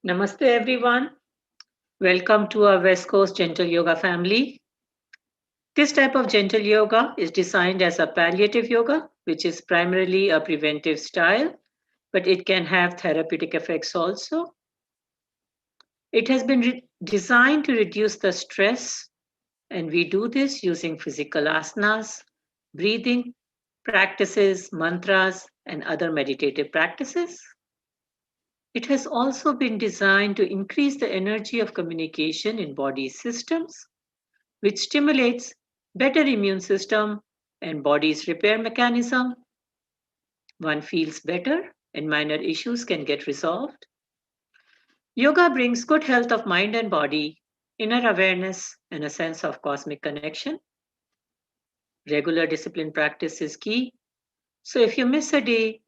Namaste everyone. Welcome to our West Coast Gentle Yoga family. This type of gentle yoga is designed as a palliative yoga, which is primarily a preventive style, but it can have therapeutic effects also. It has been designed to reduce the stress, and we do this using physical asanas, breathing practices, mantras, and other meditative practices. It has also been designed to increase the energy of communication in body systems, which stimulates better immune system and body's repair mechanism. One feels better and minor issues can get resolved. Yoga brings good health of mind and body, inner awareness, and a sense of cosmic connection. Regular discipline practice is key. So if you miss a day,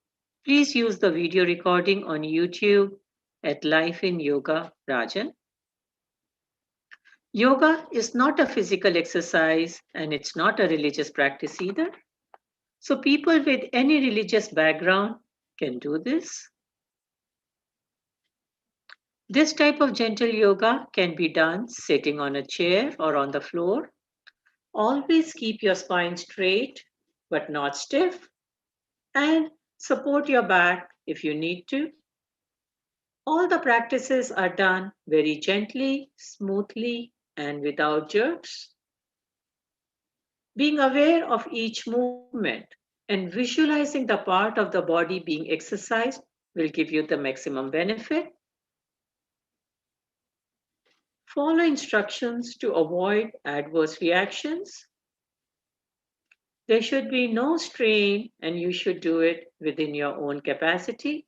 please use the video recording on YouTube at Life in Yoga Rajan. Yoga is not a physical exercise and it's not a religious practice either. So people with any religious background can do this. This type of gentle yoga can be done sitting on a chair or on the floor. Always keep your spine straight but not stiff, and support your back if you need to. All the practices are done very gently, smoothly, and without jerks. Being aware of each movement and visualizing the part of the body being exercised will give you the maximum benefit. Follow instructions to avoid adverse reactions. There should be no strain, and you should do it within your own capacity.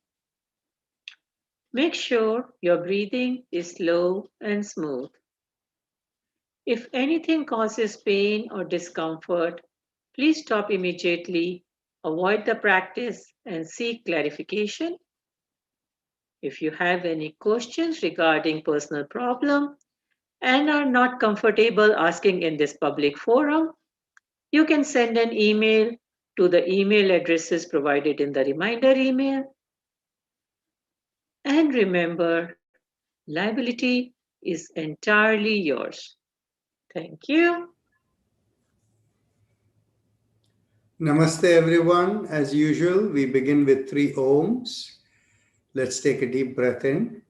Make sure your breathing is slow and smooth. If anything causes pain or discomfort, please stop immediately, avoid the practice, and seek clarification. If you have any questions regarding personal problem and are not comfortable asking in this public forum, you can send an email to the email addresses provided in the reminder email. And remember, liability is entirely yours. Thank you. Namaste everyone. As usual, we begin with 3 ohms. Let's take a deep breath in.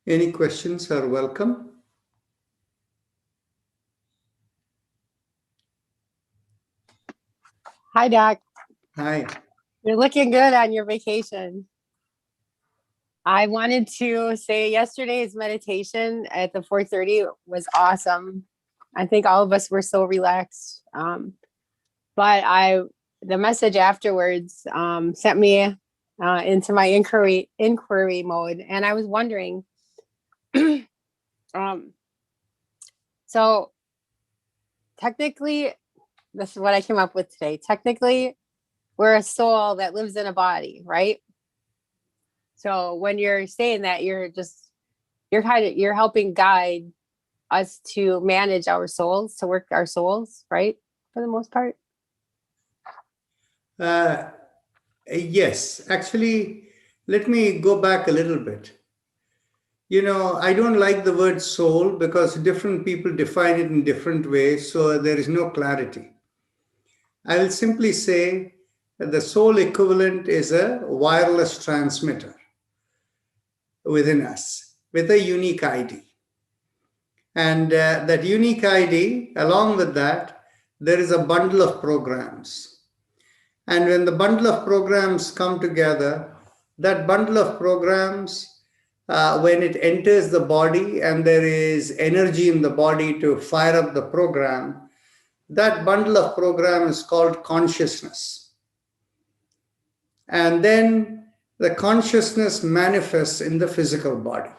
Any questions are welcome. Hi, Doc. Hi. You're looking good on your vacation. I wanted to say yesterday's meditation at the 4:30 was awesome. I think all of us were so relaxed. But the message afterwards sent me into my inquiry mode, and I was wondering. So technically, this is what I came up with today. Technically, we're a soul that lives in a body, right? So when you're saying that, you're helping guide us to manage our souls, to work our souls, right? For the most part. Yes, actually, let me go back a little bit. I don't like the word soul because different people define it in different ways, so there is no clarity. I will simply say that the soul equivalent is a wireless transmitter within us with a unique ID. And that unique ID, along with that, there is a bundle of programs. And when the bundle of programs come together, that bundle of programs when it enters the body and there is energy in the body to fire up the program, that bundle of program is called consciousness. And then the consciousness manifests in the physical body.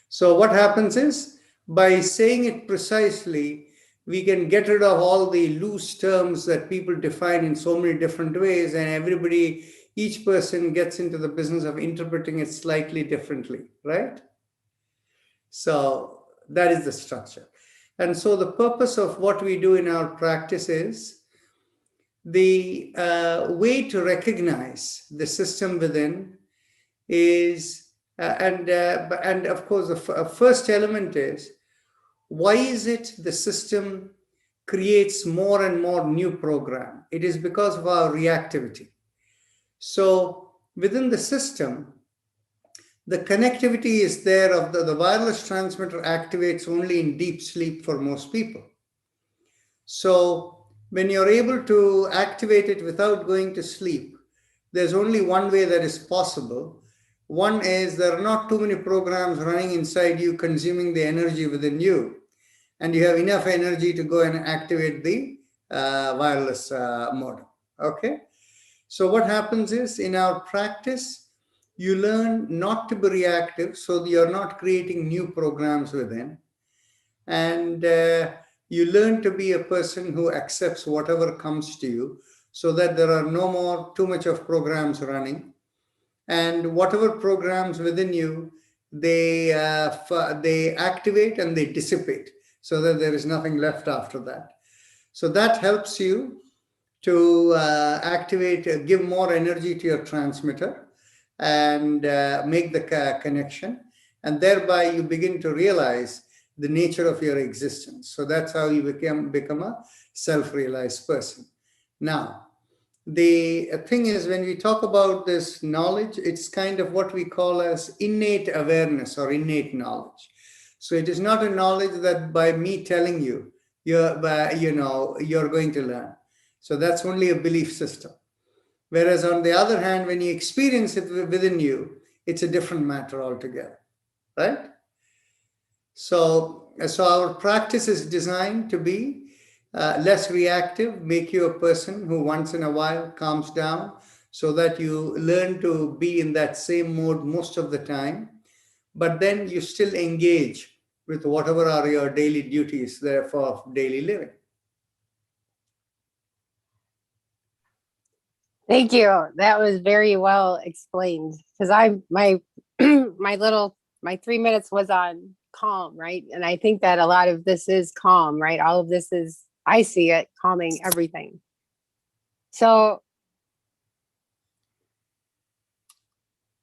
So what happens is, by saying it precisely, we can get rid of all the loose terms that people define in so many different ways, and each person gets into the business of interpreting it slightly differently, right? So that is the structure. And so the purpose of what we do in our practice is the way to recognize the system within is, and of course, the first element is, why is it the system creates more and more new program? It is because of our reactivity. So within the system, the connectivity is there of the wireless transmitter activates only in deep sleep for most people. So when you're able to activate it without going to sleep, there's only one way that is possible. One is there are not too many programs running inside you consuming the energy within you, and you have enough energy to go and activate the wireless modem. Okay? So what happens is, in our practice, you learn not to be reactive, so you're not creating new programs within. And you learn to be a person who accepts whatever comes to you, so that there are no more too much of programs running. And whatever programs within you, they activate and they dissipate, so that there is nothing left after that. So that helps you to activate, give more energy to your transmitter and make the connection. And thereby you begin to realize the nature of your existence. So that's how you become a self-realized person. Now, the thing is, when we talk about this knowledge, it's kind of what we call as innate awareness or innate knowledge. So it is not a knowledge that by me telling you, you're going to learn. So that's only a belief system. Whereas on the other hand, when you experience it within you, it's a different matter altogether, right? So our practice is designed to be less reactive, make you a person who once in a while calms down, so that you learn to be in that same mode most of the time, but then you still engage with whatever are your daily duties there for daily living. Thank you. That was very well explained. Because my 3 minutes was on calm, right? And I think that a lot of this is calm, right? All of this is, I see it calming everything. So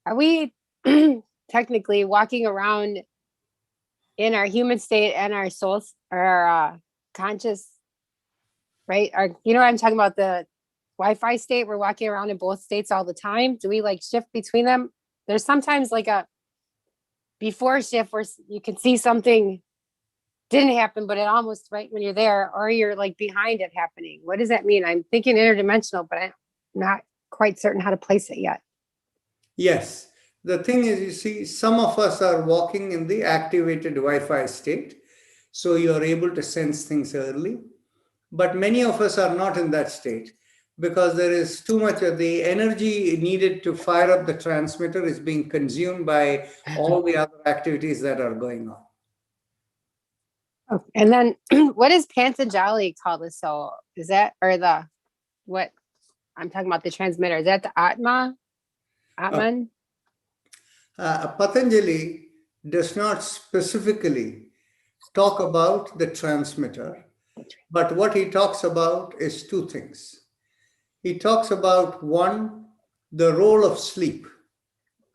are we technically walking around in our human state and our souls, or our conscious, right? You know what I'm talking about, the Wi-Fi state? We're walking around in both states all the time. Do we like shift between them? There's sometimes like a before shift where you can see something didn't happen, but it almost right when you're there, or you're like behind it happening. What does that mean? I'm thinking interdimensional, but I'm not quite certain how to place it yet. Yes. The thing is, you see, some of us are walking in the activated Wi-Fi state, so you're able to sense things early. But many of us are not in that state, because there is too much of the energy needed to fire up the transmitter is being consumed by all the other activities that are going on. Okay. And then what is Pantanjali called the soul? Is that, or what I'm talking about, the transmitter? Is that the Atman? Patanjali does not specifically talk about the transmitter, but what he talks about is two things. He talks about, one, the role of sleep,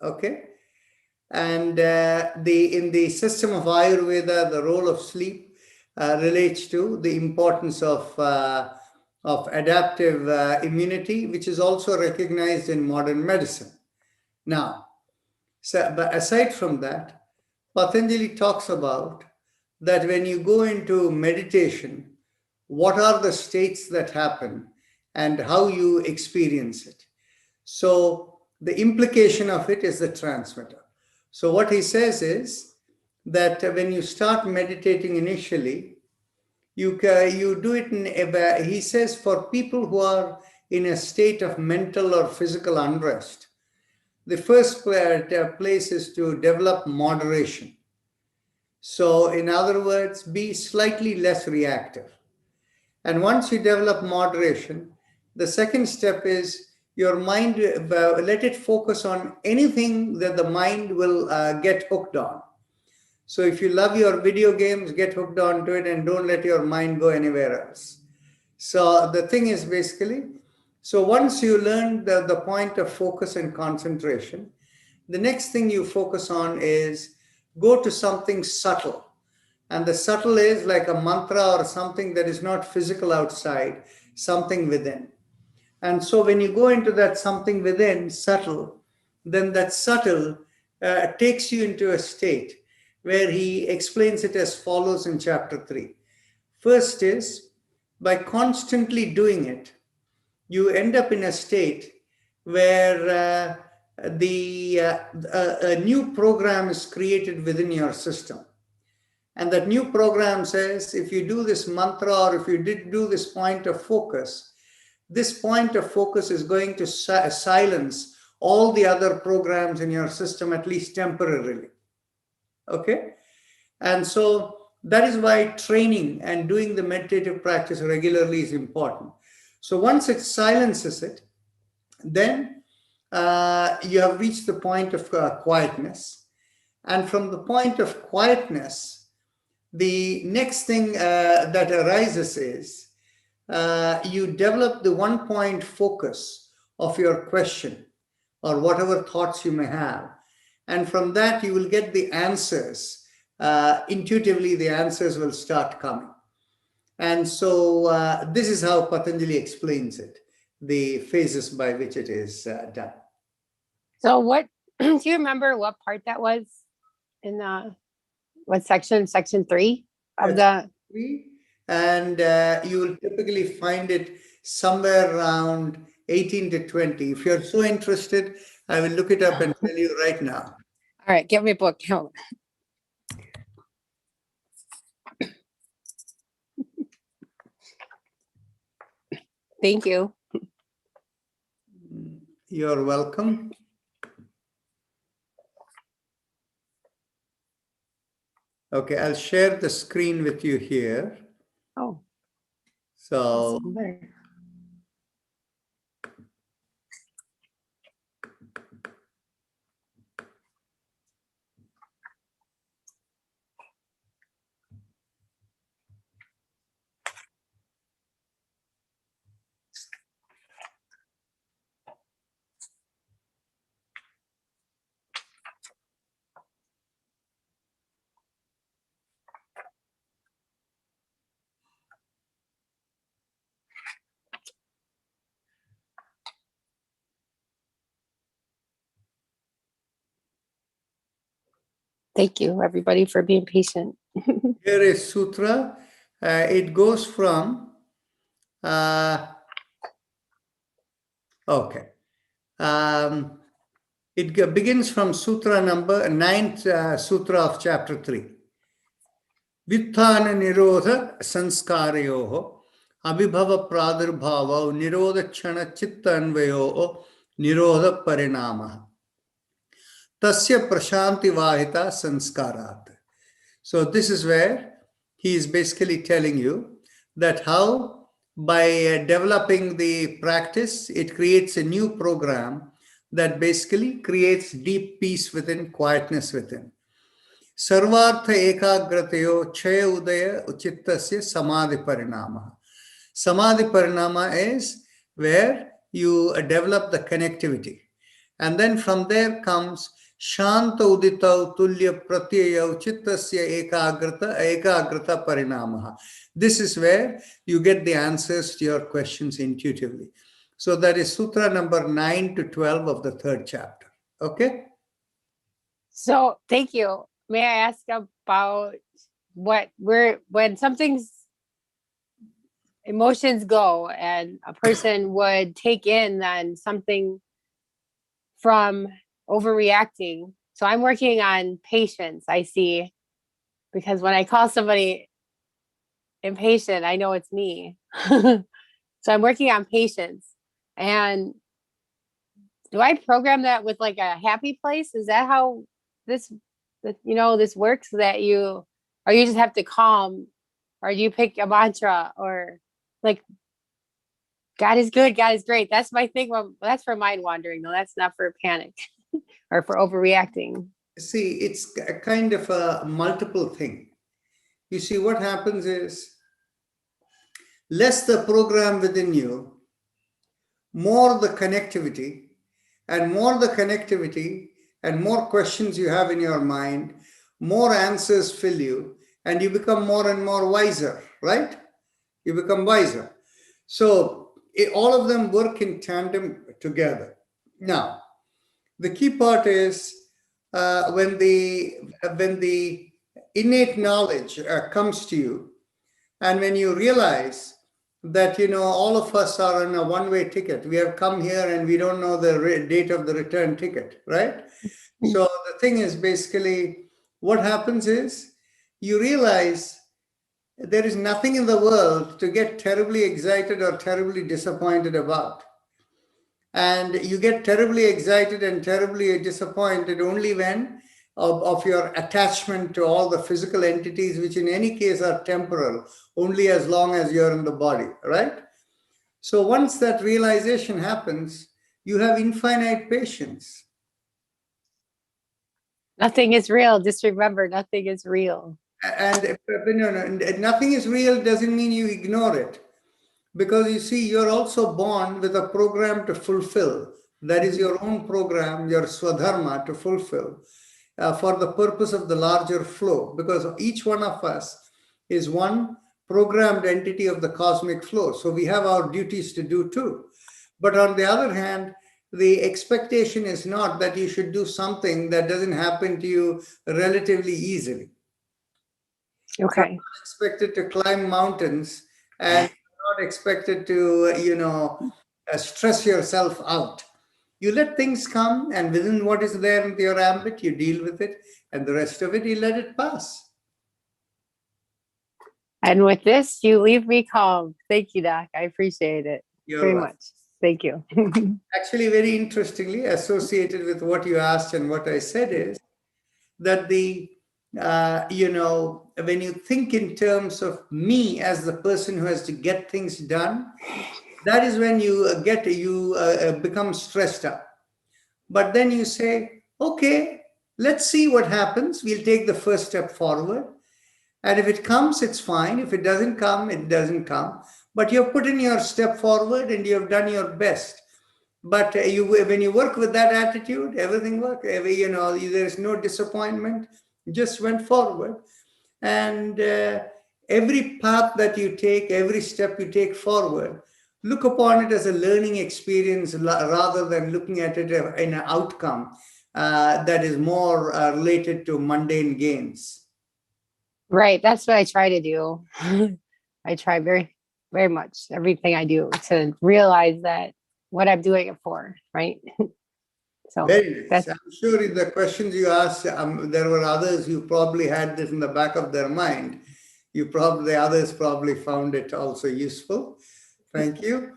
okay? And in the system of Ayurveda, the role of sleep relates to the importance of adaptive immunity, which is also recognized in modern medicine. Now, but aside from that, Patanjali talks about that when you go into meditation, what are the states that happen and how you experience it. So the implication of it is the transmitter. So what he says is that when you start meditating initially, you do it he says, for people who are in a state of mental or physical unrest, the first place is to develop moderation. So in other words, be slightly less reactive. And once you develop moderation, the second step is your mind, let it focus on anything that the mind will get hooked on. So if you love your video games, get hooked onto it and don't let your mind go anywhere else. So the thing is basically, so once you learn the point of focus and concentration, the next thing you focus on is go to something subtle. And the subtle is like a mantra or something that is not physical outside, something within. And so when you go into that something within, subtle, then that subtle takes you into a state where he explains it as follows in chapter 3. First is, by constantly doing it, you end up in a state where a new program is created within your system. And that new program says, if you do this mantra or if you did do this point of focus, this point of focus is going to silence all the other programs in your system, at least temporarily. Okay? And so that is why training and doing the meditative practice regularly is important. So once it silences it, then you have reached the point of quietness. And from the point of quietness, the next thing that arises is you develop the one-point focus of your question or whatever thoughts you may have. And from that, you will get the answers. Intuitively, the answers will start coming. And so this is how Patanjali explains it, the phases by which it is done. So what, do you remember what part that was in what section? Section 3 of the... And you will typically find it somewhere around 18 to 20. If you're so interested, I will look it up and tell you right now. All right, get me a book. Thank you. You're welcome. Okay, I'll share the screen with you here. Oh. So thank you, everybody, for being patient. here is Sutra. It goes from, okay. It begins from Sutra number 9th Sutra of chapter 3. Vitthana Nirodha Sanskarayoho Abhibhava Pradurbhava Nirodha Chana Chitta Anvayoho Nirodha Parinamaha Tasya Prashanti Vahita Sanskarat. So this is where he is basically telling you that how by developing the practice, it creates a new program that basically creates deep peace within, quietness within. Sarvartha ekagrateyo chaya udaya uchittasya samadhi parinama. Samadhi parinama is where you develop the connectivity. And then from there comes Shanta udita tulya pratyaya uchittasya ekagrata parinamaha. This is where you get the answers to your questions intuitively. So that is Sutra number 9 to 12 of the 3rd chapter. Okay? So thank you. May I ask about when something's emotions go and a person would take in then something from overreacting So I'm working on patience, I see, because when I call somebody impatient, I know it's me. So I'm working on patience. And do I program that with like a happy place? Is that how this works, that you just have to calm, or do you pick a mantra, or like God is good, God is great? That's my thing. Well, that's for mind wandering, though. That's not for panic or for overreacting. See, it's a kind of a multiple thing. You see, what happens is, less the program within you, more the connectivity, and more the connectivity and more questions you have in your mind, more answers fill you, and you become more and more wiser, right? You become wiser. So all of them work in tandem together. Now, the key part is when the innate knowledge comes to you, and when you realize that, all of us are on a one-way ticket. We have come here and we don't know the date of the return ticket, right? So the thing is, basically, what happens is you realize there is nothing in the world to get terribly excited or terribly disappointed about. And you get terribly excited and terribly disappointed only when of your attachment to all the physical entities, which in any case are temporal, only as long as you're in the body, right? So once that realization happens, you have infinite patience. Nothing is real. Just remember, nothing is real. And nothing is real doesn't mean you ignore it. Because you see, you're also born with a program to fulfill. That is your own program, your swadharma to fulfill for the purpose of the larger flow. Because each one of us is one programmed entity of the cosmic flow. So we have our duties to do too. But on the other hand, the expectation is not that you should do something that doesn't happen to you relatively easily. Okay. You're not expected to climb mountains, and not expected to, stress yourself out. You let things come, and within what is there in your ambit, you deal with it, and the rest of it, you let it pass. And with this, you leave me calm. Thank you, Doc. I appreciate it very welcome. much. Thank you. Actually, very interestingly, associated with what you asked and what I said is that when you think in terms of me as the person who has to get things done, that is when you become stressed up. But then you say, okay, let's see what happens. We'll take the first step forward. And if it comes, it's fine. If it doesn't come, it doesn't come. But you've put in your step forward and you've done your best. But when you work with that attitude, everything works. There's no disappointment. You just went forward. And every path that you take, every step you take forward, look upon it as a learning experience rather than looking at it in an outcome that is more related to mundane gains. Right. That's what I try to do. I try very, very much everything I do to realize that what I'm doing it for, right? So very nice. I'm sure the questions you asked, there were others who probably had this in the back of their mind. The others probably found it also useful. Thank you.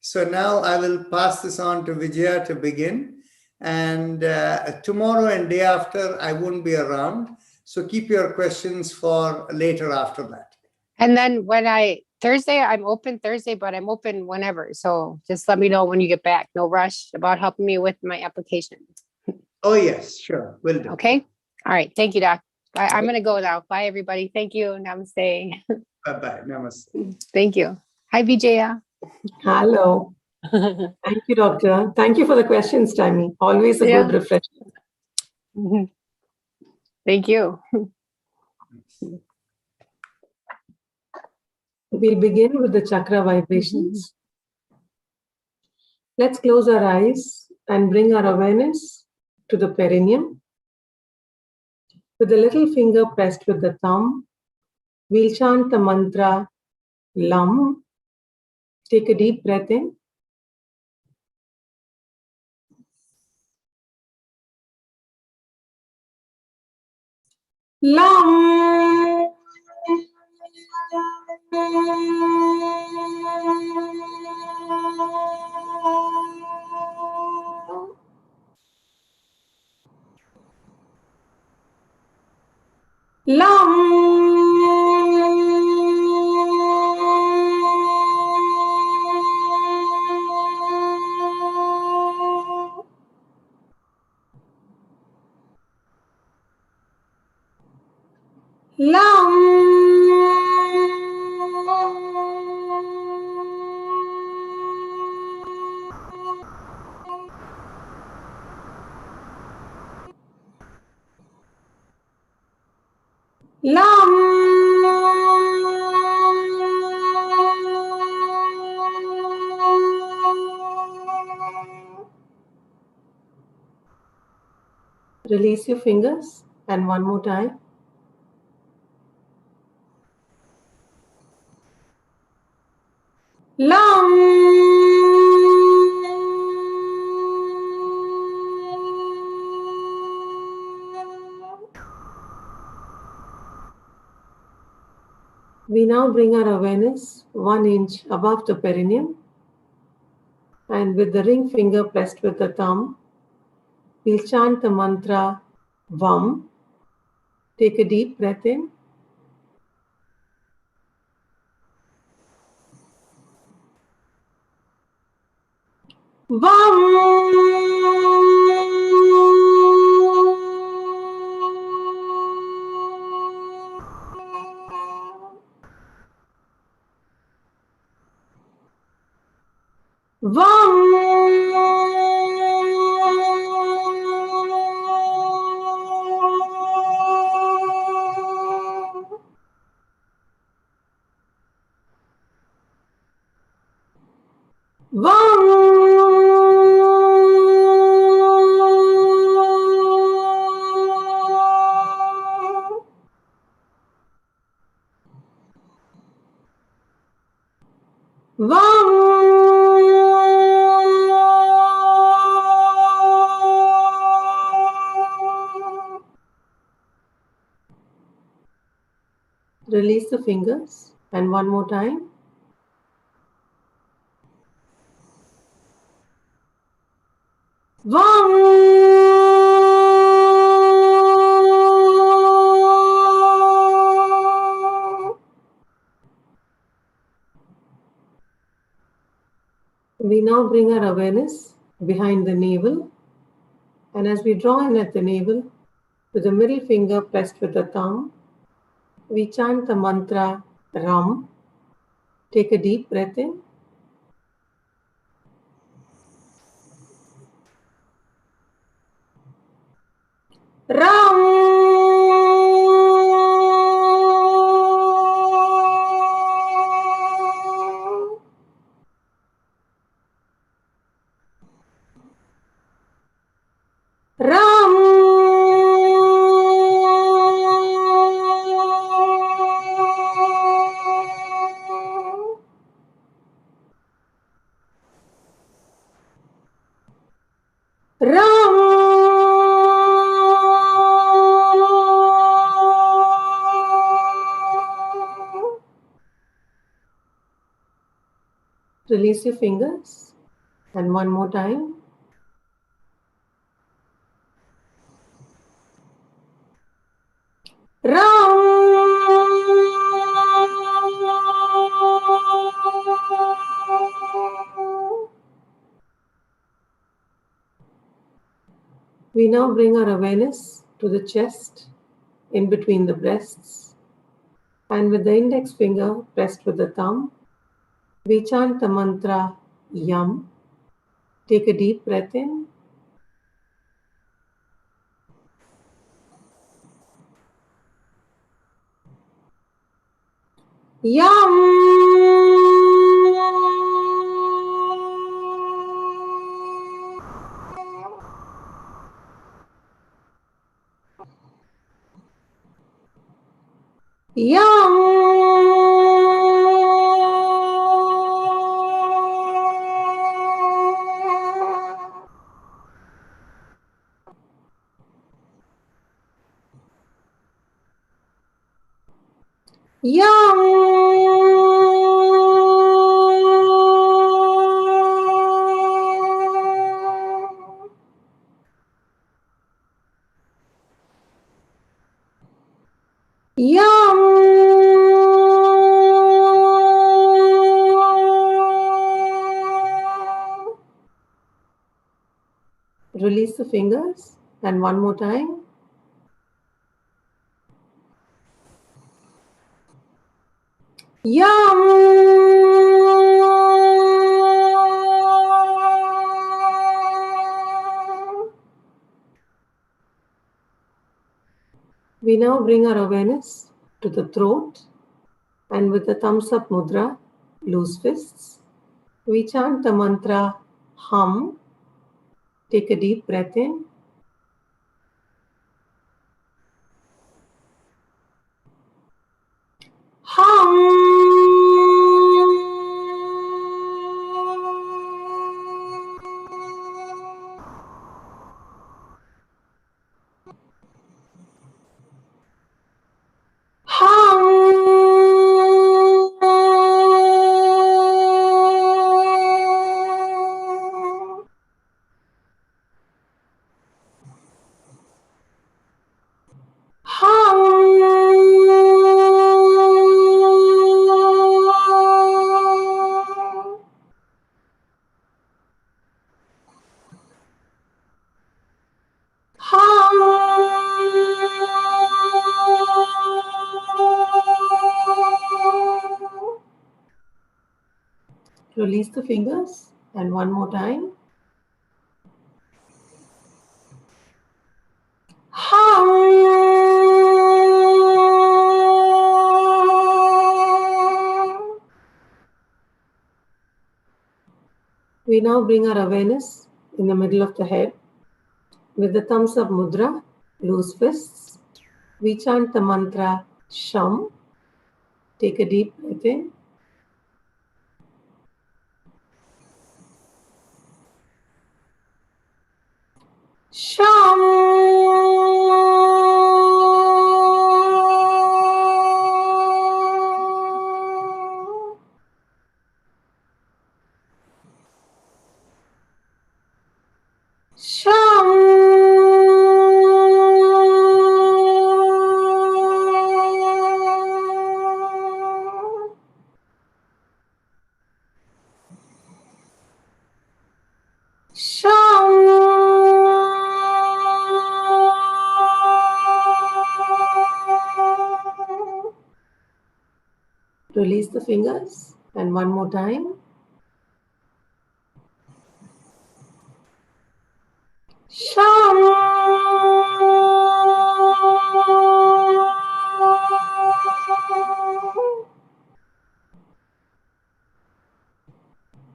So now I will pass this on to Vijaya to begin. And tomorrow and day after, I won't be around. So keep your questions for later after that. And then Thursday, I'm open Thursday, but I'm open whenever. So just let me know when you get back. No rush about helping me with my application. Oh, yes, sure. Will do. Okay. All right. Thank you, Doc. I'm going to go now. Bye, everybody. Thank you. Namaste. Bye-bye. Namaste. Thank you. Hi, Vijaya. Hello. Thank you, Doctor. Thank you for the questions, Tammy. Always a good refreshment. Thank you. We'll begin with the chakra vibrations. Let's close our eyes and bring our awareness to the perineum. With the little finger pressed with the thumb, we'll chant the mantra LUM. Take a deep breath in. Lam. Lam. Lam. Lam. Release your fingers and one more time. Lam. We now bring our awareness 1 inch above the perineum, and with the ring finger pressed with the thumb, we'll chant the mantra VAM. Take a deep breath in. VAM. Release the fingers and one more time. We now bring our awareness behind the navel, and as we draw in at the navel, with the middle finger pressed with the thumb, we chant the mantra Ram. Take a deep breath in. Ram. Ram. Ram. Release your fingers and one more time. Ram. We now bring our awareness to the chest, in between the breasts, and with the index finger pressed with the thumb, we chant the mantra Yam. Take a deep breath in. Yum. Yum. Yum. Yum. Release the fingers and one more time. Yum. We now bring our awareness to the throat, and with the thumbs up mudra, loose fists, we chant the mantra hum. Take a deep breath in. Release the fingers and one more time. We now bring our awareness in the middle of the head. With the thumbs up mudra, loose fists, we chant the mantra Sham. Take a deep breath in. Sham. Release the fingers and one more time.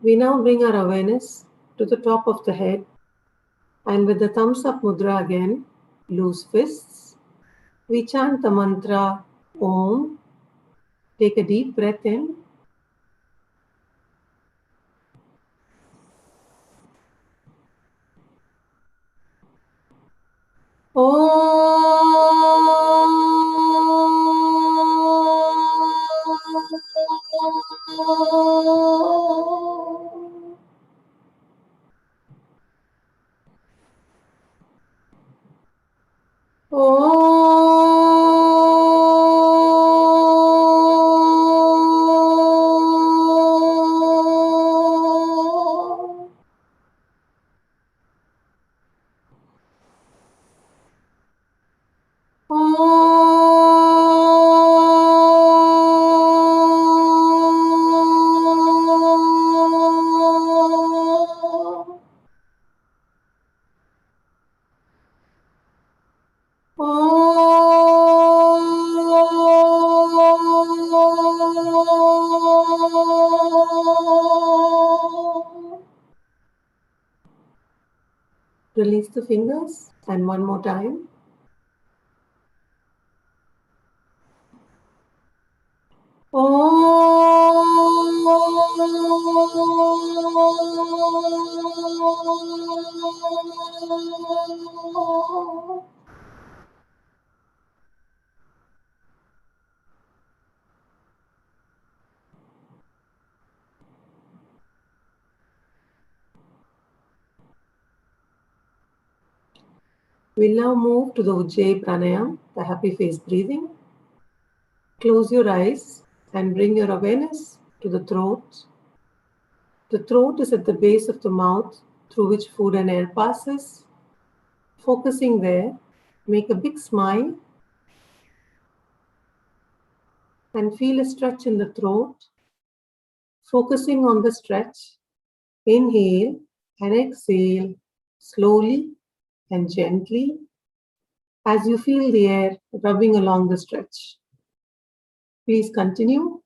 We now bring our awareness to the top of the head, and with the thumbs up mudra again, loose fists, we chant the mantra Om. Take a deep breath in. Release the fingers and one more time. We'll now move to the Ujjayi Pranayama, the happy face breathing. Close your eyes and bring your awareness to the throat. The throat is at the base of the mouth through which food and air passes. Focusing there, make a big smile and feel a stretch in the throat. Focusing on the stretch, inhale and exhale slowly and gently as you feel the air rubbing along the stretch. Please continue.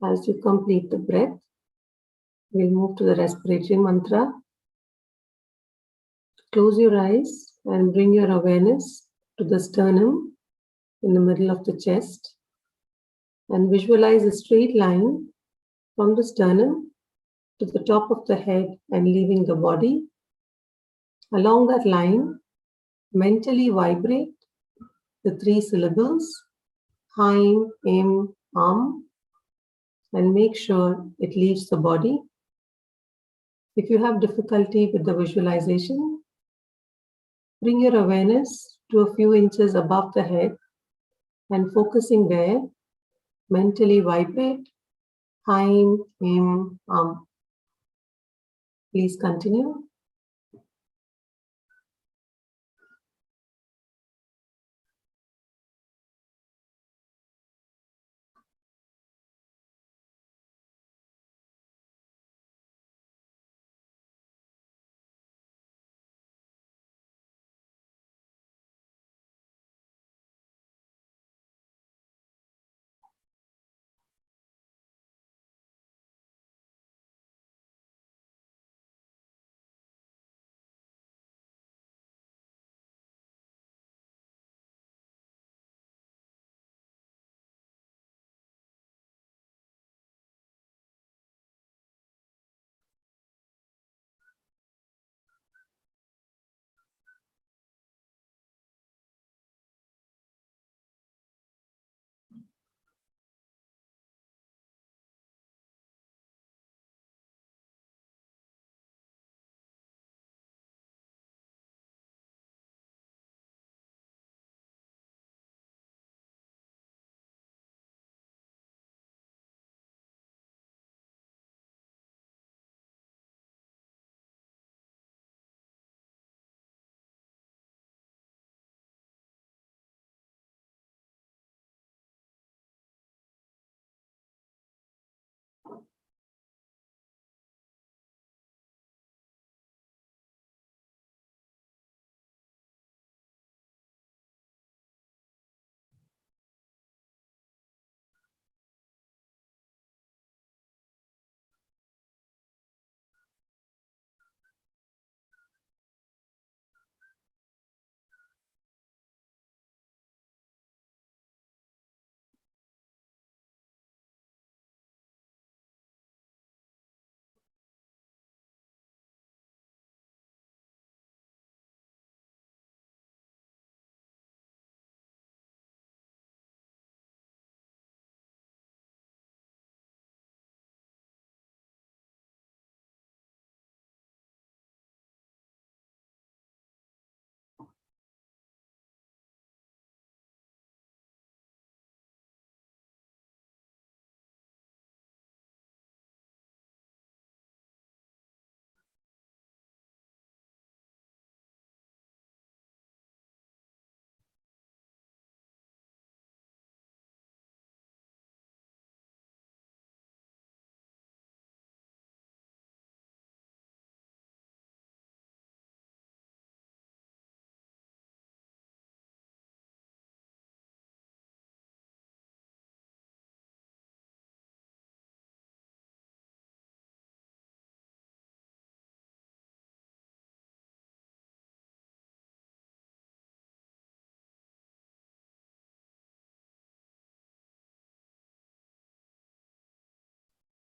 As you complete the breath, we'll move to the respiratory mantra. Close your eyes and bring your awareness to the sternum in the middle of the chest, and visualize a straight line from the sternum to the top of the head and leaving the body. Along that line, mentally vibrate the 3 syllables, Haim, Im, and make sure it leaves the body. If you have difficulty with the visualization, bring your awareness to a few inches above the head and focusing there, mentally vibrate Haim, Im, Please continue.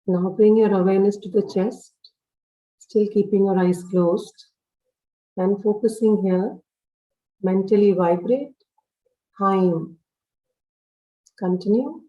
Now bring your awareness to the chest, still keeping your eyes closed, and focusing here, mentally vibrate Haim. Continue.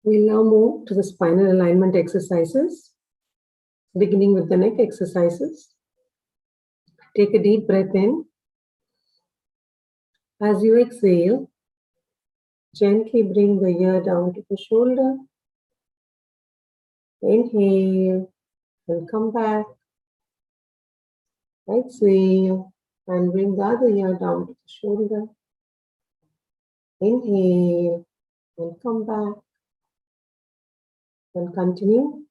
We'll now move to the spinal alignment exercises, beginning with the neck exercises. Take a deep breath in. As you exhale, gently bring the ear down to the shoulder. Inhale and come back. Exhale and bring the other ear down to the shoulder. Inhale and come back. And continue.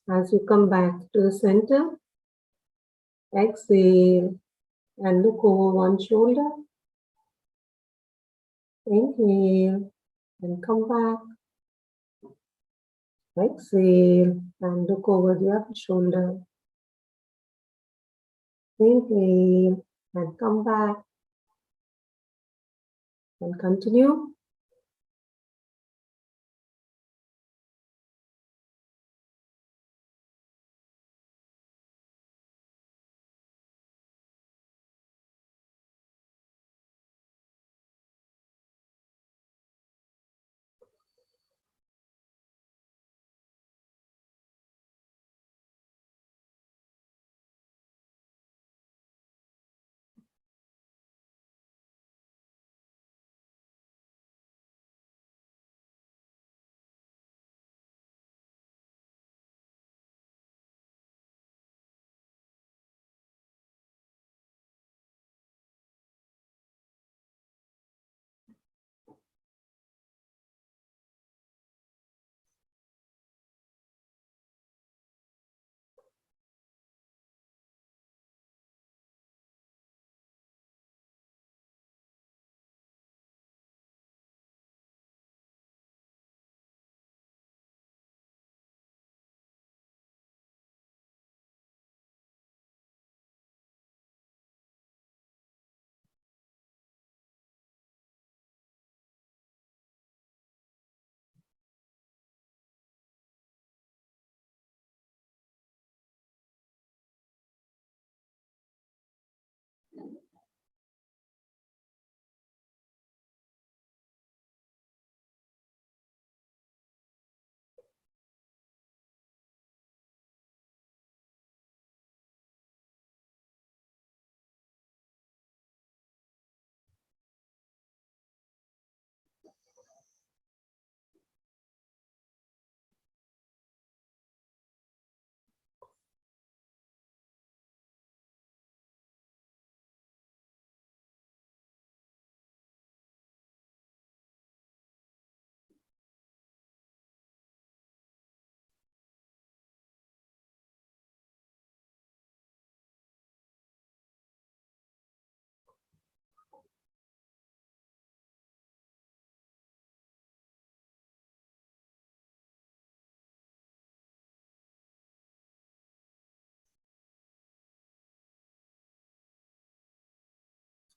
As you come back to the center, exhale and look over one shoulder. Inhale and come back. Exhale and look over the other shoulder. Inhale and come back. And continue.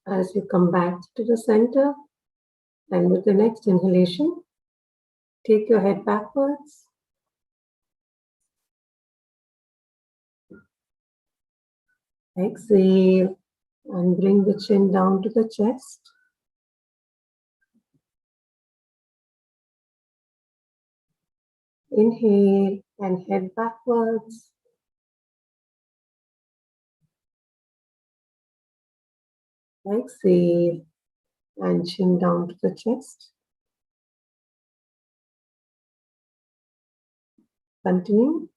As you come back to the center, and with the next inhalation, take your head backwards. Exhale and bring the chin down to the chest. Inhale and head backwards. Exhale and chin down to the chest. Continue.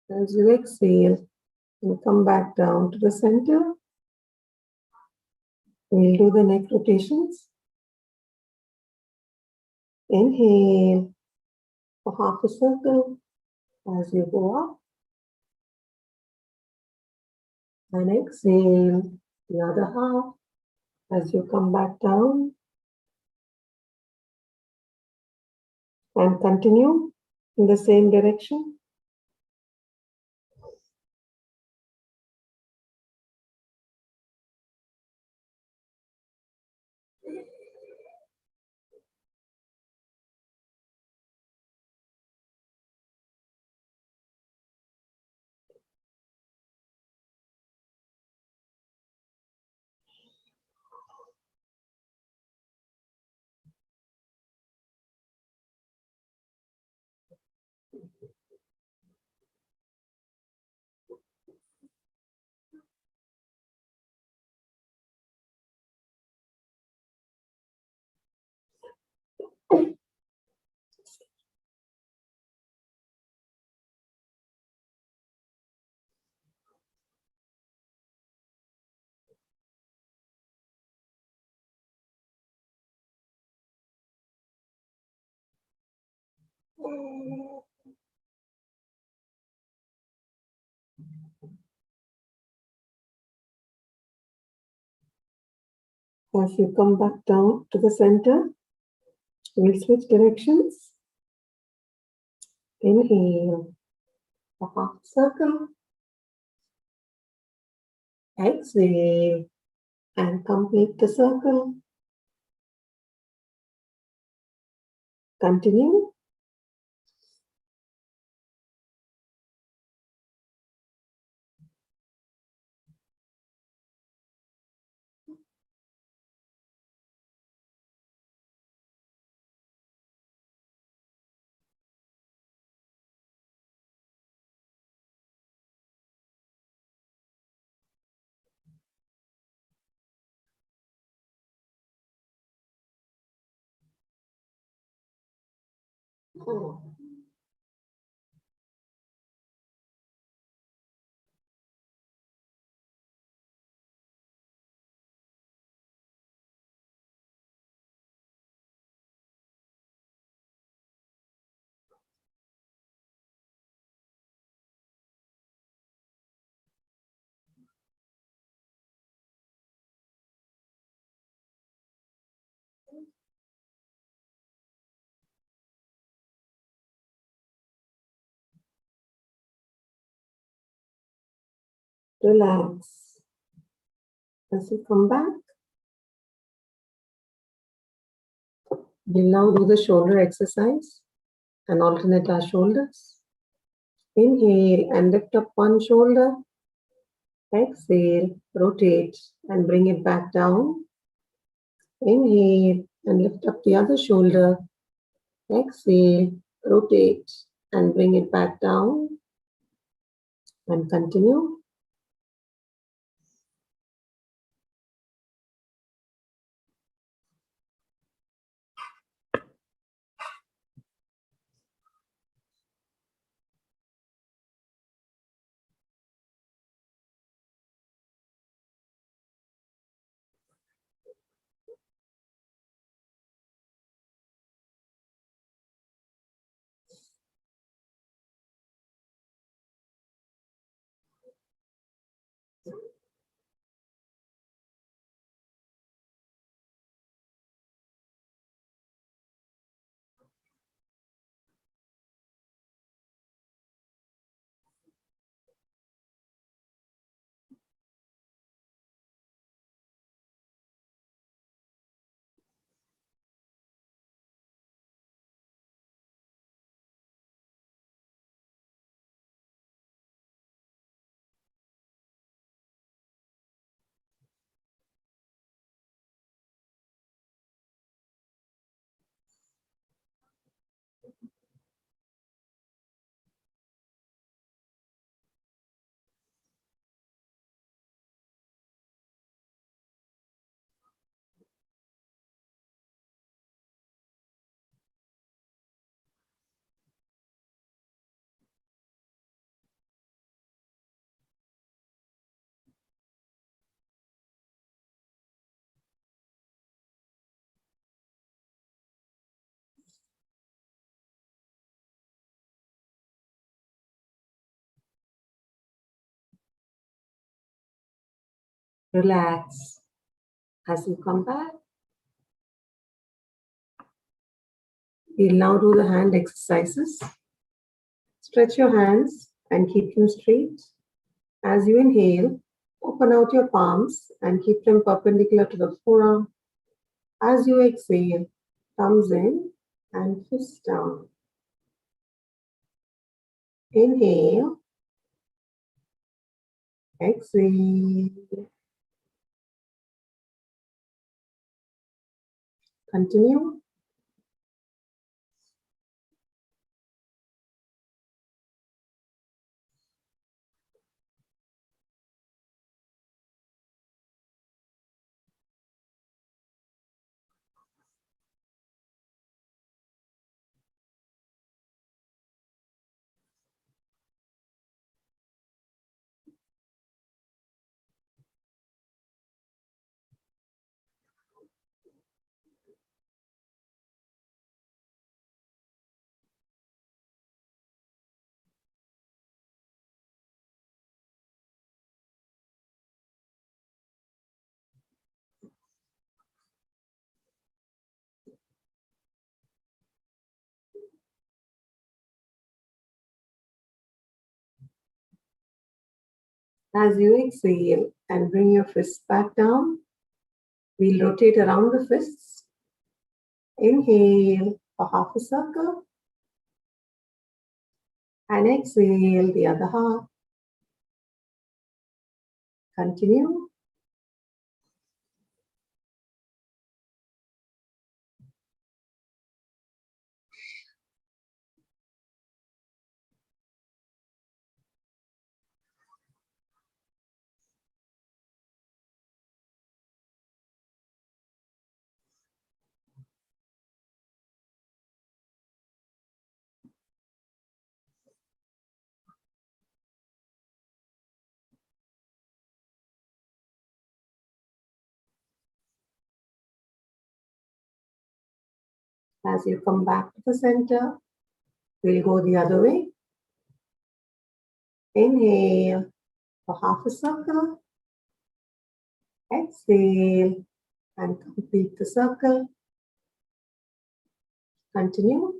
As you exhale and come back down to the center, we'll do the neck rotations. Inhale for half a circle as you go up. And exhale the other half as you come back down. And continue in the same direction. As you come back down to the center, we'll switch directions. Inhale, a half circle. Exhale, and complete the circle. Continue. Relax. As you come back, we'll now do the shoulder exercise and alternate our shoulders. Inhale and lift up one shoulder. Exhale, rotate and bring it back down. Inhale and lift up the other shoulder. Exhale, rotate and bring it back down. And continue. Relax. As you come back, we'll now do the hand exercises. Stretch your hands and keep them straight. As you inhale, open out your palms and keep them perpendicular to the forearm. As you exhale, thumbs in and fists down. Inhale. Exhale. Continue. As you exhale and bring your fists back down, we'll rotate around the fists. Inhale for half a circle. And exhale the other half. Continue. As you come back to the center, we'll go the other way. Inhale for half a circle. Exhale and complete the circle. Continue.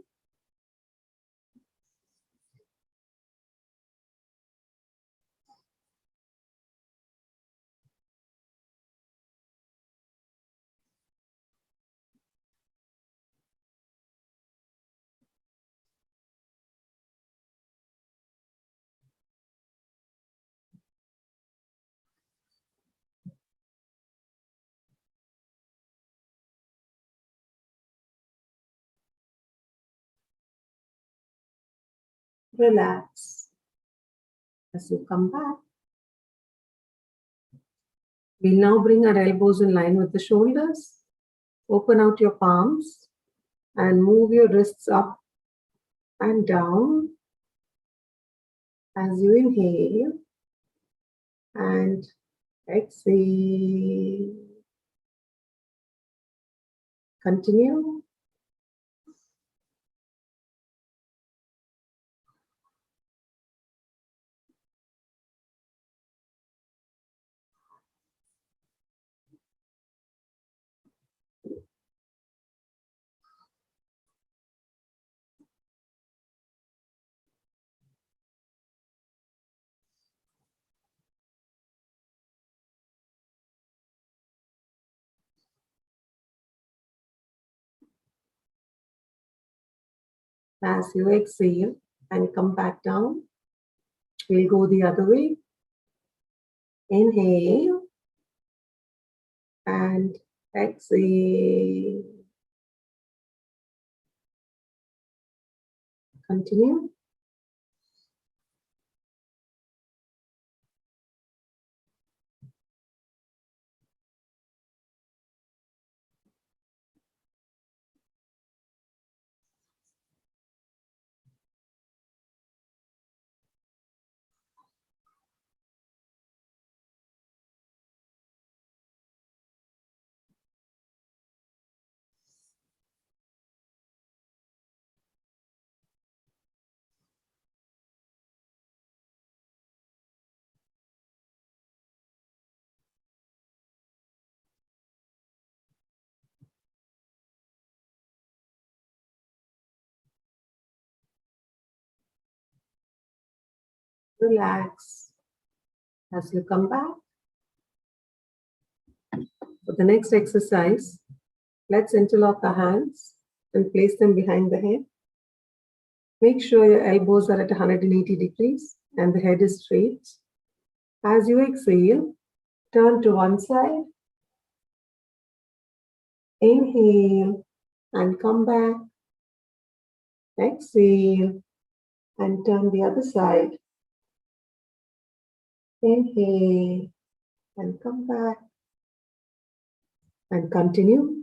Relax. As you come back, we'll now bring our elbows in line with the shoulders. Open out your palms and move your wrists up and down as you inhale and exhale. Continue. As you exhale and come back down, we'll go the other way. Inhale and exhale. Continue. Relax. As you come back, for the next exercise, let's interlock our hands and place them behind the head. Make sure your elbows are at 180 degrees and the head is straight. As you exhale, turn to one side. Inhale and come back. Exhale and turn the other side. Inhale and come back. And continue.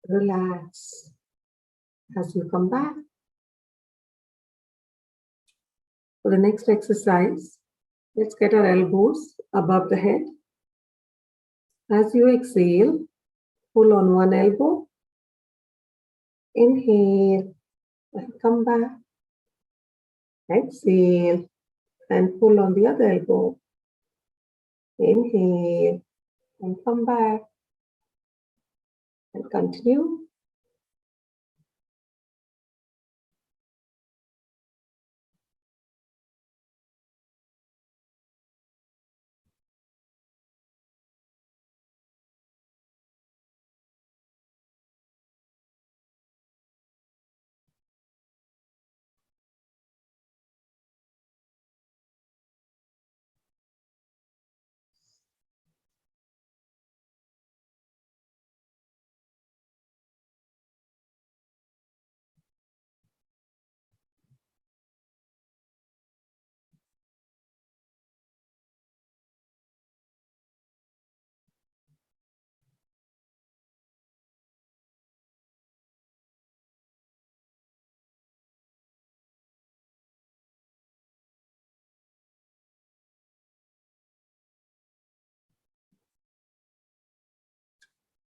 Relax as you come back. For the next exercise, let's get our elbows above the head. As you exhale, pull on one elbow. Inhale and come back. Exhale and pull on the other elbow. Inhale and come back. And continue.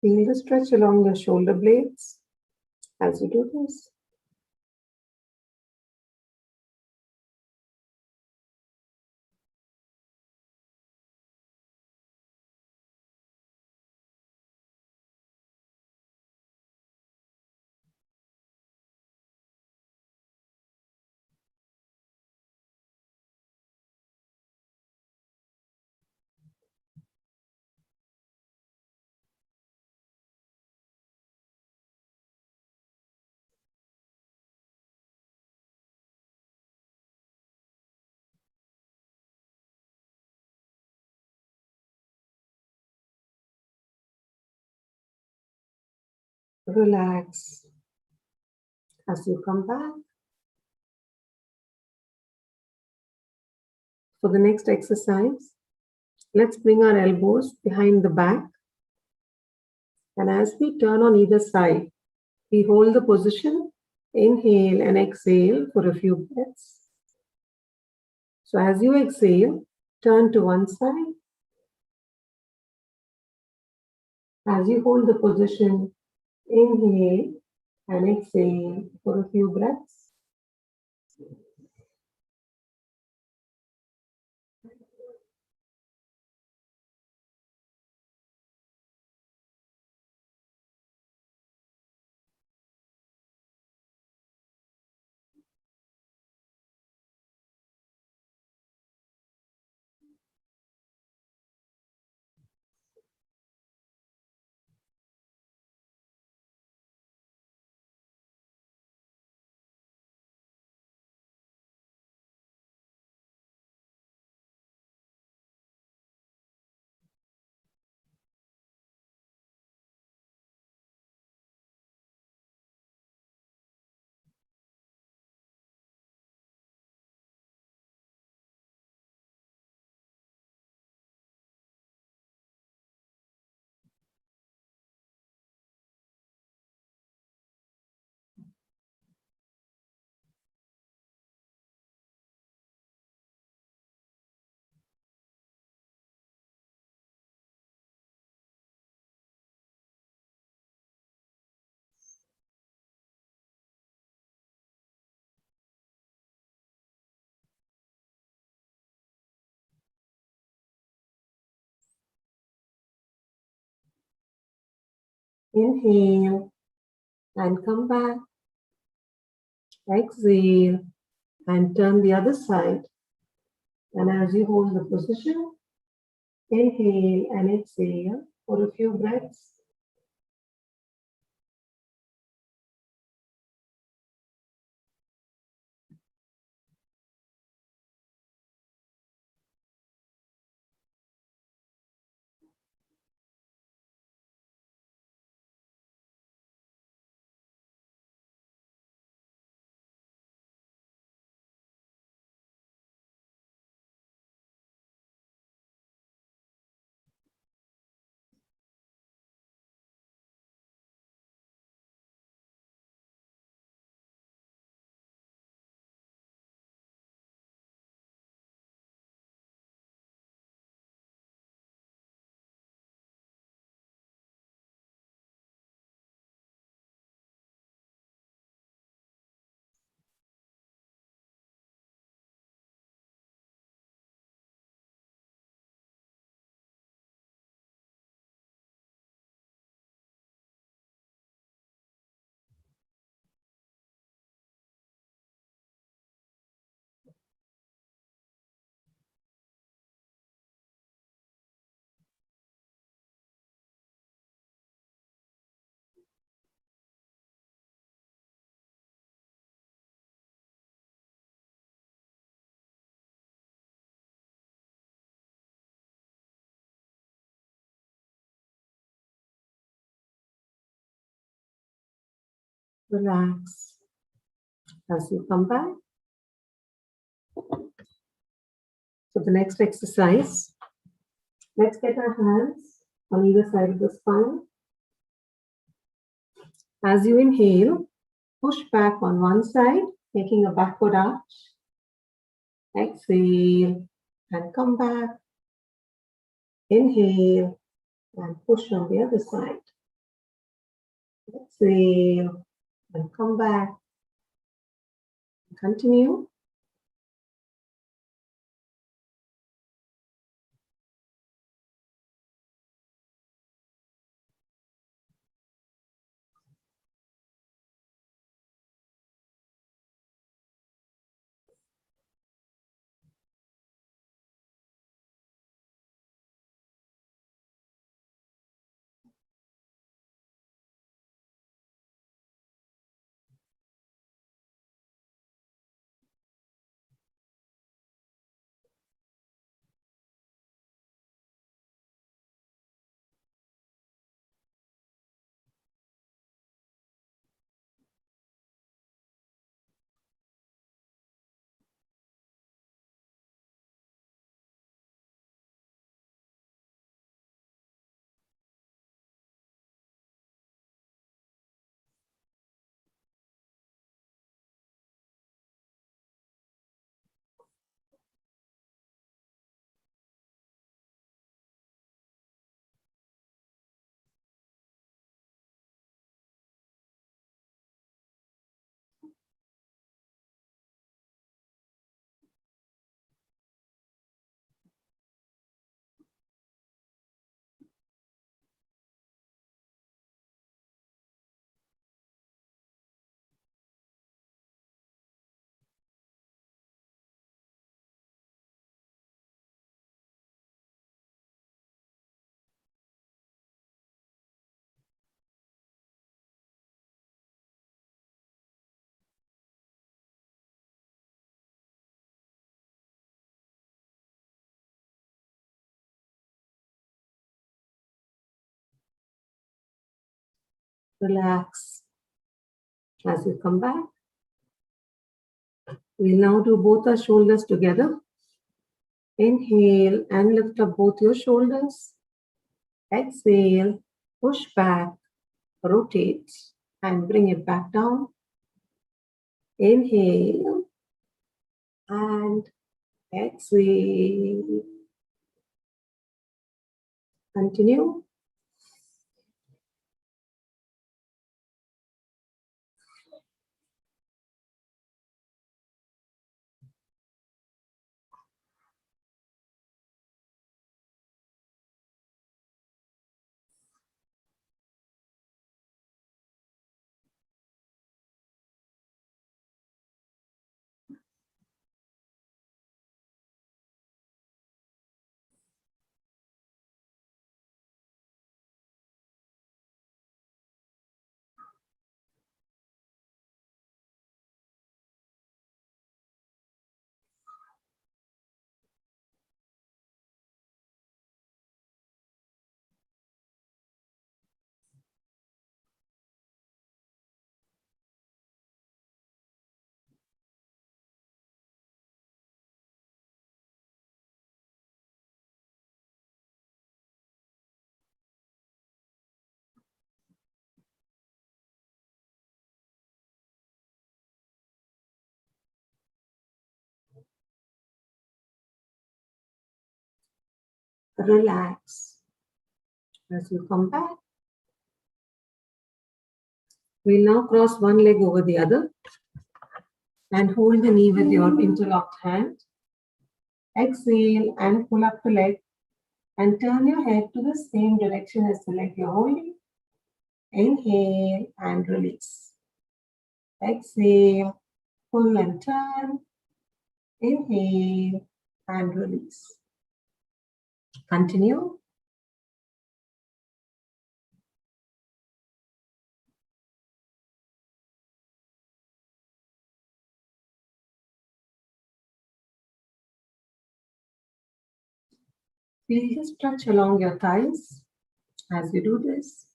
Feel the stretch along your shoulder blades as you do this. Relax as you come back. For the next exercise, let's bring our elbows behind the back. And as we turn on either side, we hold the position, inhale and exhale for a few breaths. So as you exhale, turn to one side. As you hold the position, inhale and exhale for a few breaths. Inhale and come back. Exhale and turn the other side. And as you hold the position, inhale and exhale for a few breaths. Relax as you come back. So the next exercise, let's get our hands on either side of the spine. As you inhale, push back on one side, making a backward arch. Exhale and come back. Inhale and push on the other side. Exhale and come back. Continue. Relax as you come back. We'll now do both our shoulders together. Inhale and lift up both your shoulders. Exhale, push back, rotate, and bring it back down. Inhale and exhale. Continue. Relax as you come back. We'll now cross one leg over the other and hold the knee with your interlocked hand. Exhale and pull up the leg and turn your head to the same direction as the leg you're holding. Inhale and release. Exhale, pull and turn. Inhale and release. Continue. Feel the stretch along your thighs as you do this.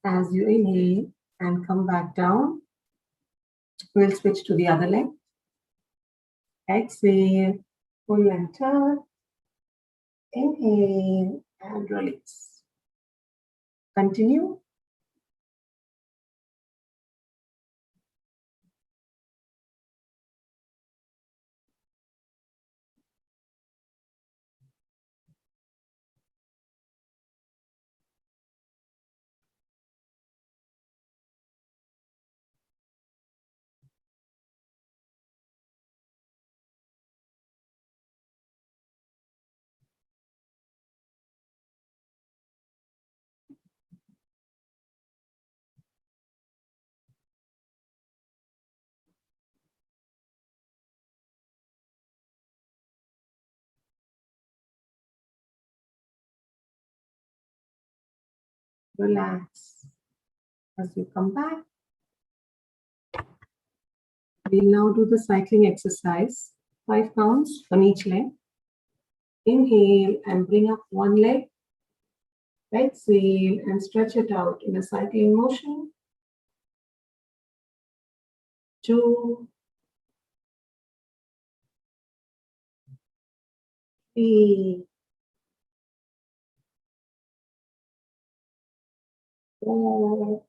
As you inhale and come back down, we'll switch to the other leg. Exhale, pull and turn. Inhale and release. Continue. Relax. As you come back, we'll now do the cycling exercise. 5 counts on each leg. Inhale and bring up one leg. Exhale and stretch it out in a cycling motion. 2, 3, 4,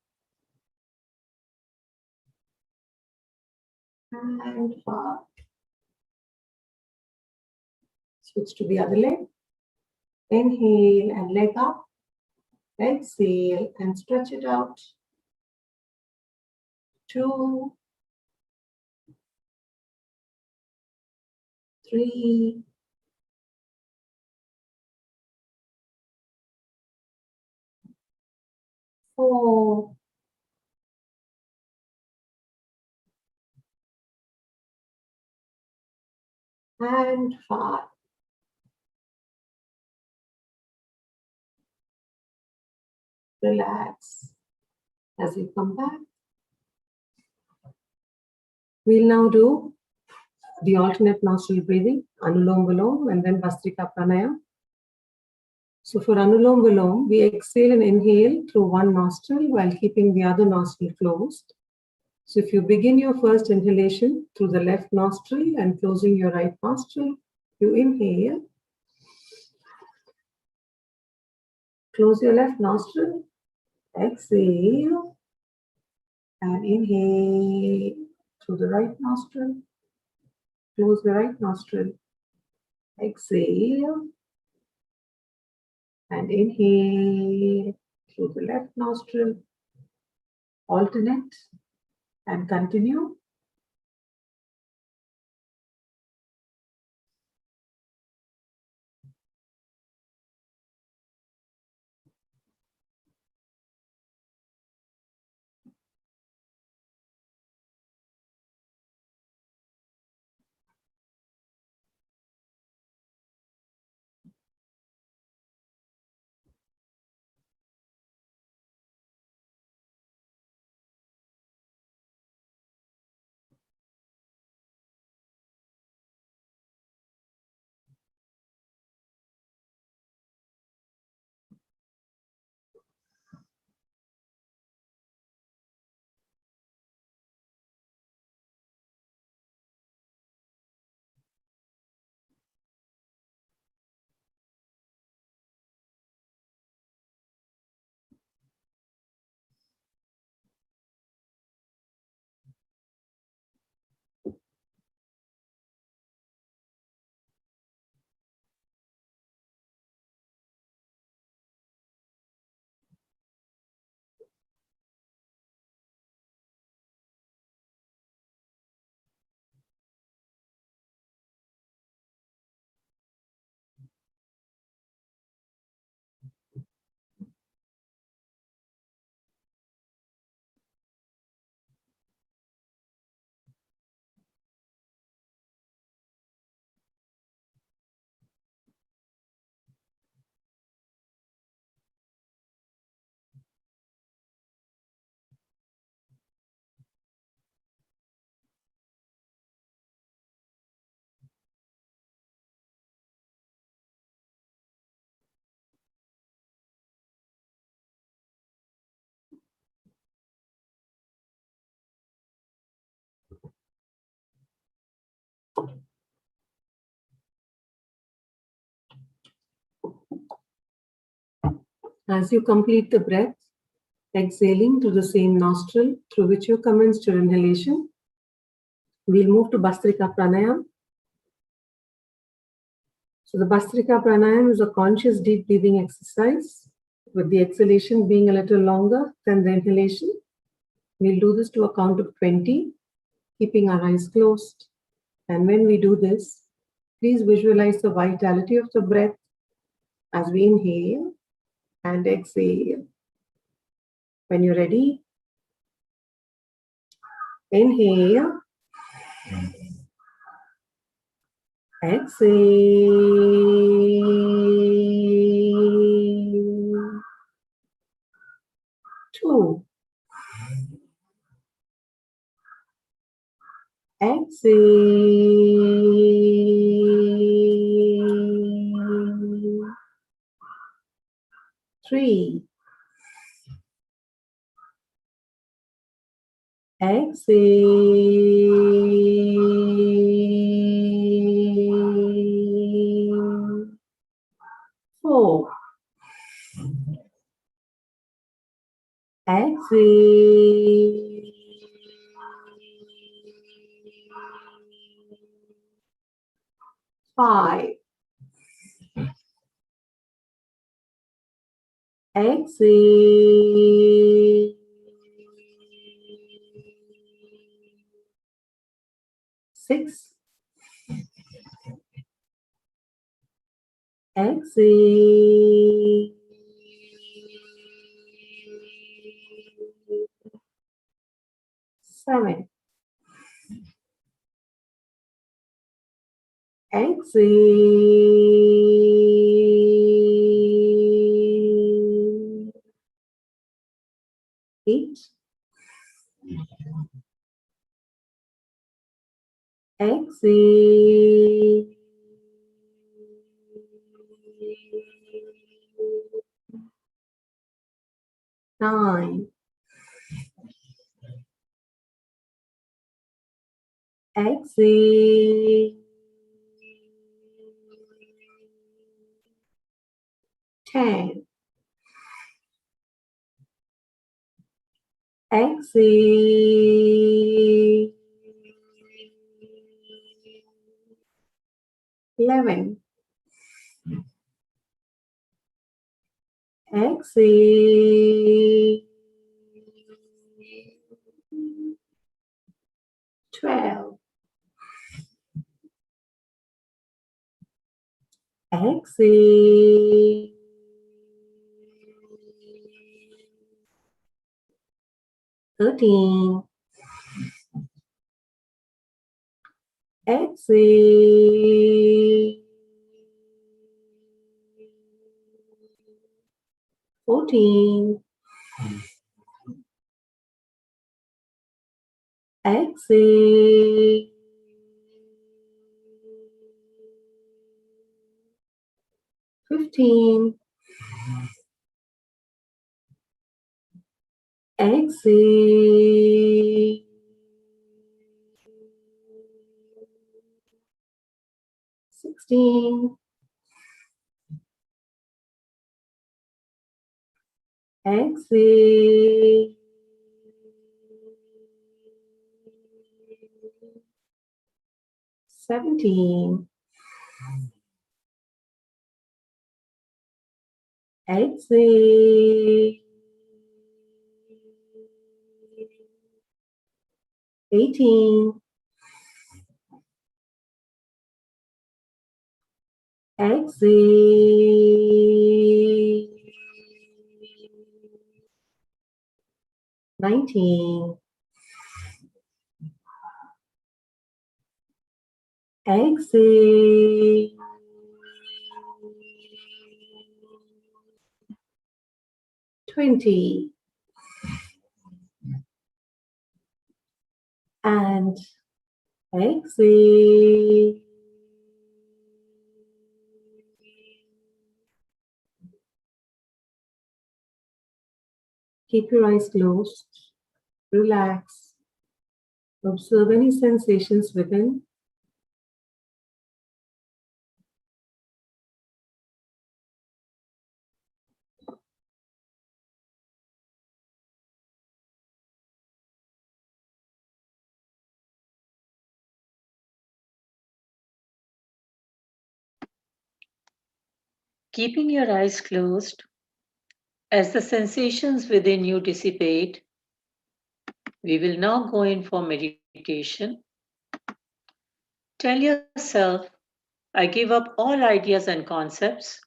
and 5. Switch to the other leg. Inhale and leg up. Exhale and stretch it out. 2, 3, 4, and 5. Relax. As you come back, we'll now do the alternate nostril breathing, Anulom Vilom, and then Bastrika Pranayama. So for Anulom Vilom, we exhale and inhale through one nostril while keeping the other nostril closed. So if you begin your first inhalation through the left nostril and closing your right nostril, you inhale, close your left nostril, exhale, and inhale through the right nostril, close the right nostril, exhale, and inhale through the left nostril, alternate, and continue. As you complete the breath, exhaling through the same nostril through which you commenced your inhalation, we'll move to Bastrika Pranayama. So the Bastrika Pranayama is a conscious deep breathing exercise, with the exhalation being a little longer than the inhalation. We'll do this to a count of 20, keeping our eyes closed. And when we do this, please visualize the vitality of the breath as we inhale and exhale. When you're ready, inhale, exhale. 2. Exhale. 3. Exhale. 4. Exhale. 5. Exhale. 6. Exhale. 7. Exhale. 8. Exhale. 9. Exhale. 10. Exhale. 11. Exhale. 12. Exhale. 13. Exhale. 14. Exhale. 15. Exhale. 16. Exhale. 17. Exhale. 18. Exhale. 19. Exhale. 20. And exhale. 'Keep your eyes closed. Relax. Observe any sensations within. Keeping your eyes closed, as the sensations within you dissipate, we will now go in for meditation. Tell yourself, I give up all ideas and concepts,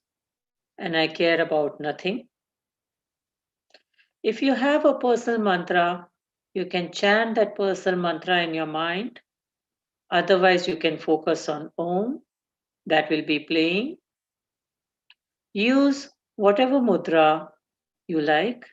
and I care about nothing. If you have a personal mantra, you can chant that personal mantra in your mind. Otherwise, you can focus on Om, that will be playing. Use whatever mudra you like.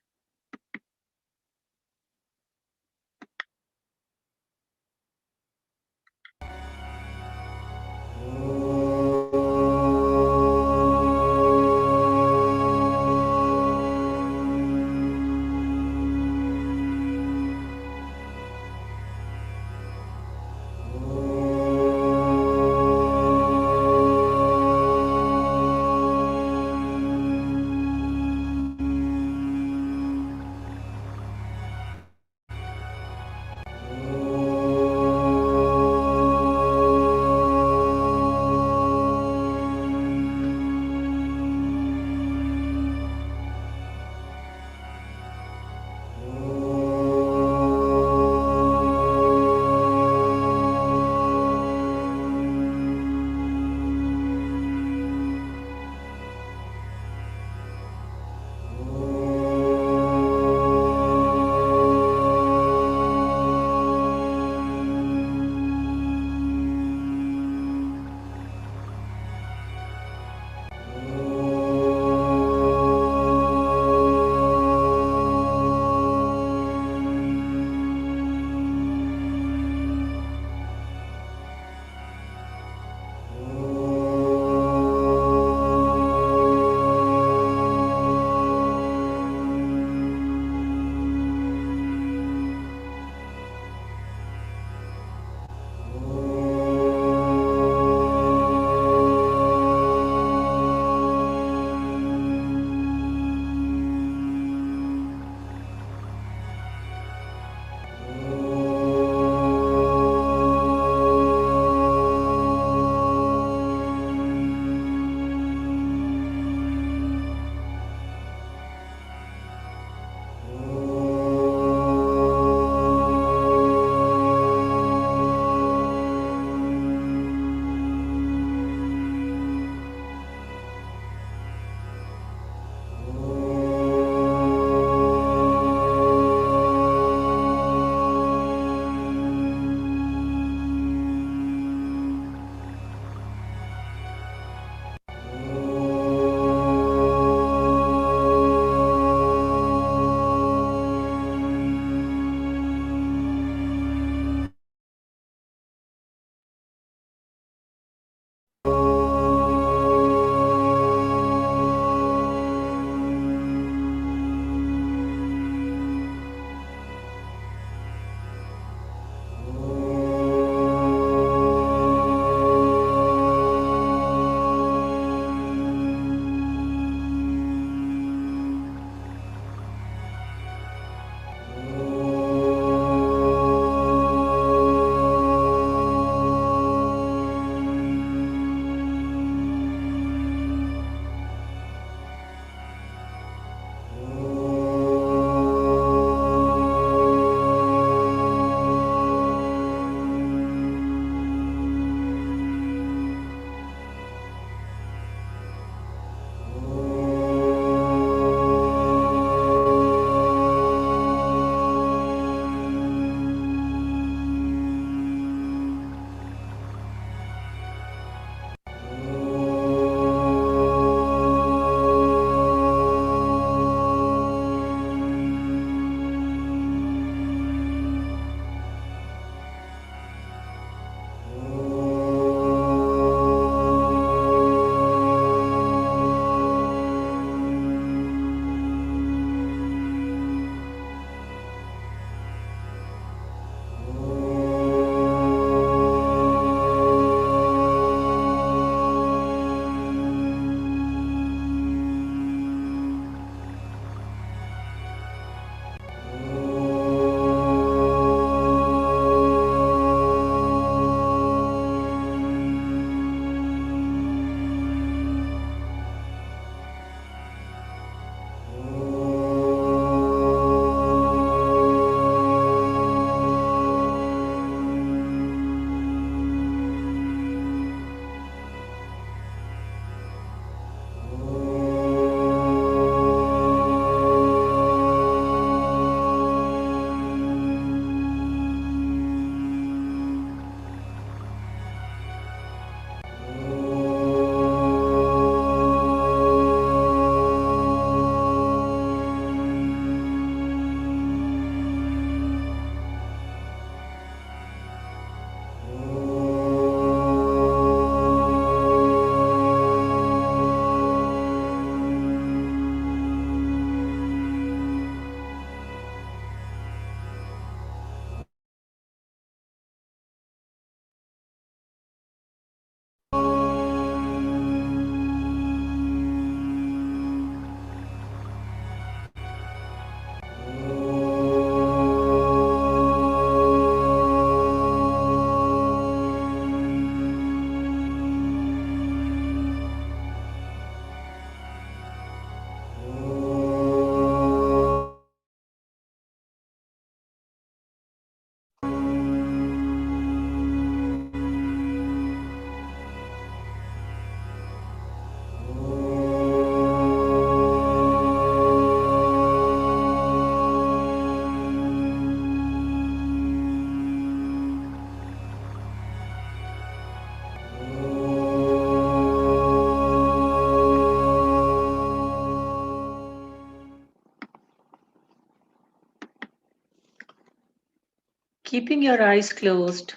keeping your eyes closed,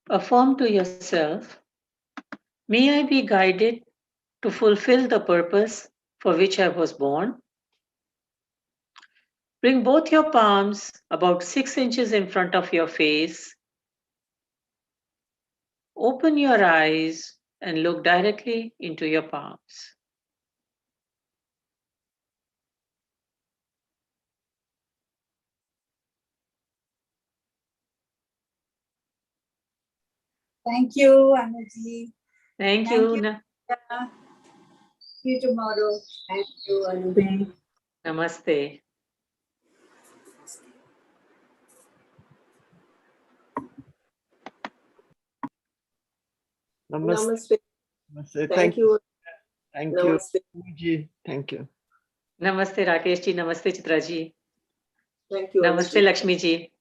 affirm to yourself, may I be guided to fulfill the purpose for which I was born. Bring both your palms about 6 inches in front of your face. Open your eyes and look directly into your palms. Thank you, Anuji. Thank Thank you. you. See you tomorrow. Thank you, Anuji. Namaste. Namaste. Namaste. Thank you. Thank Namaste. you, Anuji. Thank you. Namaste Rakesh ji. Namaste Chitra ji. Thank you, Namaste Anuji. Lakshmi ji.